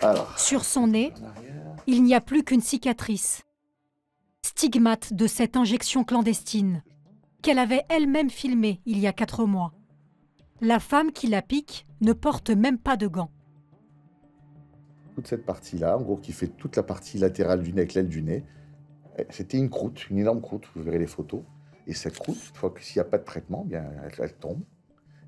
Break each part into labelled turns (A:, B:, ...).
A: Alors,
B: Sur son nez,
A: en arrière.
B: il n'y a plus qu'une cicatrice. Stigmate de cette injection clandestine qu'elle avait elle-même filmée il y a 4 mois. La femme qui la pique ne porte même pas de gants.
A: Toute cette partie-là, en gros, qui fait toute la partie latérale du nez, avec l'aile du nez, c'était une croûte, une énorme croûte, vous verrez les photos. Et cette croûte, une fois s'il n'y a pas de traitement, eh bien, elle tombe.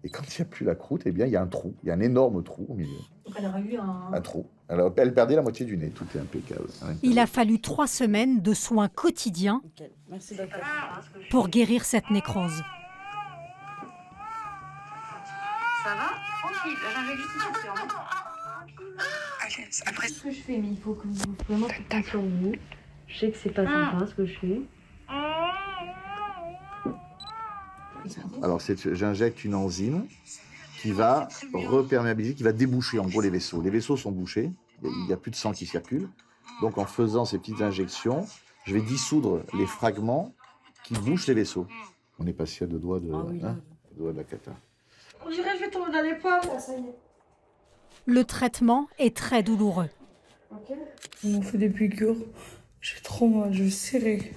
A: Et quand il n'y a plus la croûte, eh bien, il y a un trou, il y a un énorme trou au milieu.
C: Donc elle aurait eu
A: Un trou. Alors, elle perdait la moitié du nez, tout est impeccable.
B: Il a fallu 3 semaines de soins quotidiens
C: Okay. Merci, docteur.
B: pour guérir cette nécrose.
D: Ça va? Tranquille, là j'injecte juste ici, c'est vraiment...
E: Après,
C: Ce que je fais, mais il faut que vous vraiment preniez sur vous. Je sais que c'est pas sympa ce que je fais.
A: Alors, j'injecte une enzyme qui va reperméabiliser, qui va déboucher en gros les vaisseaux. Les vaisseaux sont bouchés, il n'y a plus de sang qui circule. Donc, en faisant ces petites injections, je vais dissoudre les fragments qui bouchent les vaisseaux. On est passé à 2 doigts de,
C: Oui,
A: deux doigts de la cata.
D: On dirait que je vais tomber dans les pommes. Ça y est.
B: Le traitement est très douloureux.
E: on m'en fait des piqûres. J'ai trop mal, je vais serrer.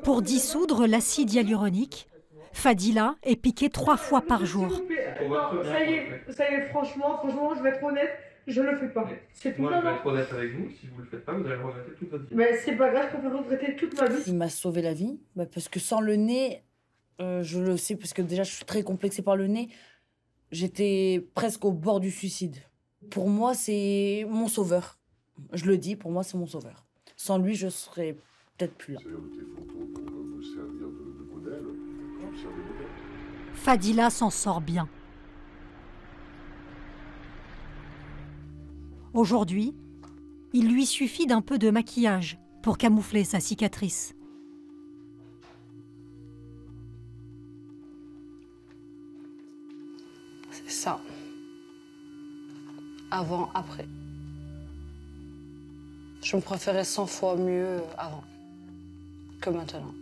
B: Pour dissoudre l'acide hyaluronique, Fadila est piquée 3 fois par jour.
E: Ça y est, franchement, je vais être honnête, je le fais pas. C'est tout.
F: Moi, je vais être honnête avec vous, si vous le faites pas, vous allez le regretter toute votre vie.
E: Mais c'est pas grave, je préfère regretter toute ma vie.
C: Il m'a sauvé la vie, parce que sans le nez, je le sais, parce que déjà je suis très complexée par le nez, j'étais presque au bord du suicide. Pour moi, c'est mon sauveur. Je le dis, pour moi, c'est mon sauveur. Sans lui, je serais peut-être plus là.
B: Fadila s'en sort bien. Aujourd'hui, il lui suffit d'un peu de maquillage pour camoufler sa cicatrice.
G: C'est ça. Avant, après. Je me préférais 100 fois mieux avant que maintenant.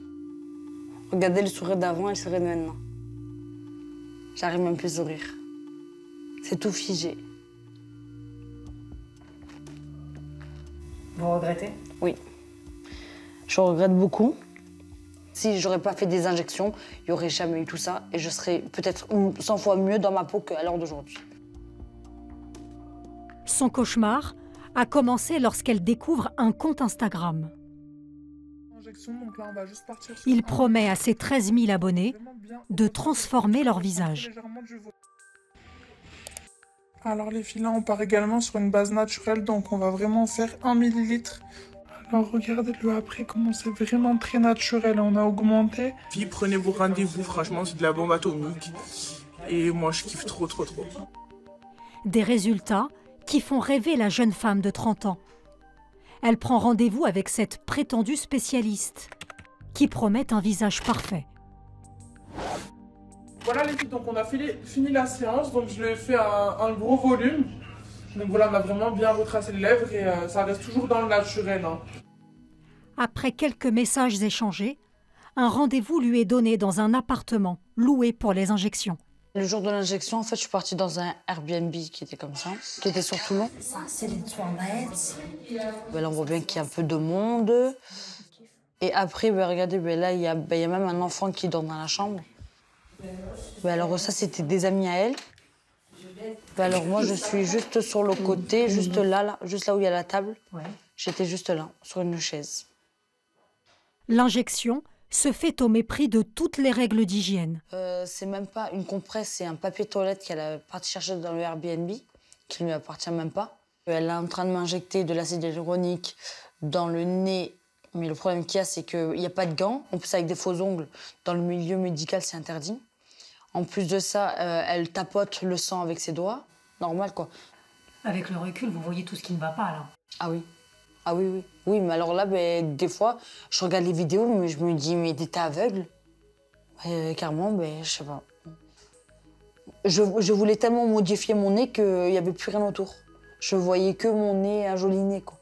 G: Regardez le sourire d'avant et le sourire de maintenant. J'arrive même plus à sourire. C'est tout figé.
C: Vous regrettez?
G: Oui. Je regrette beaucoup. Si j'aurais pas fait des injections, il n'y aurait jamais eu tout ça et je serais peut-être 100 fois mieux dans ma peau qu'à l'heure d'aujourd'hui.
B: Son cauchemar a commencé lorsqu'elle découvre un compte Instagram.
E: Donc là, on va juste partir sur
B: Il promet à ses 13 000 abonnés de transformer leur visage.
E: Alors les filles, là, on part également sur une base naturelle, donc on va vraiment faire 1 millilitre. Alors regardez le après, comment c'est vraiment très naturel, on a augmenté. Filles, prenez vos rendez-vous, franchement, c'est de la bombe atomique. Et moi, je kiffe trop.
B: Des résultats qui font rêver la jeune femme de 30 ans. Elle prend rendez-vous avec cette prétendue spécialiste qui promet un visage parfait.
E: Voilà les filles, donc on a fini la séance, donc je lui ai fait un gros volume. Donc voilà, on a vraiment bien retracé les lèvres et ça reste toujours dans le naturel. Hein.
B: Après quelques messages échangés, un rendez-vous lui est donné dans un appartement loué pour les injections.
G: Le jour de l'injection, en fait, je suis partie dans un Airbnb qui était comme ça, qui était sur Toulon.
D: Ça, c'est les toilettes.
G: Là, on voit bien qu'il y a un peu de monde. Et après, regardez, là, il y a même un enfant qui dort dans la chambre. Alors ça, c'était des amis à elle. Alors moi, je suis juste sur le côté, juste là où il y a la table. J'étais juste là, sur une chaise.
B: L'injection se fait au mépris de toutes les règles d'hygiène.
G: C'est même pas une compresse, c'est un papier toilette qu'elle a parti chercher dans le Airbnb, qui ne lui appartient même pas. Elle est en train de m'injecter de l'acide hyaluronique dans le nez. Mais le problème qu'il y a, c'est qu'il n'y a pas de gants. En plus, avec des faux ongles, dans le milieu médical, c'est interdit. En plus de ça, elle tapote le sang avec ses doigts. Normal, quoi.
C: Avec le recul, vous voyez tout ce qui ne va pas, là.
G: Ah oui. Ah oui, oui. Oui, mais alors là, des fois, je regarde les vidéos, mais je me dis, mais t'es aveugle? Carrément, je sais pas. Je voulais tellement modifier mon nez qu'il n'y avait plus rien autour. Je voyais que mon nez, un joli nez, quoi.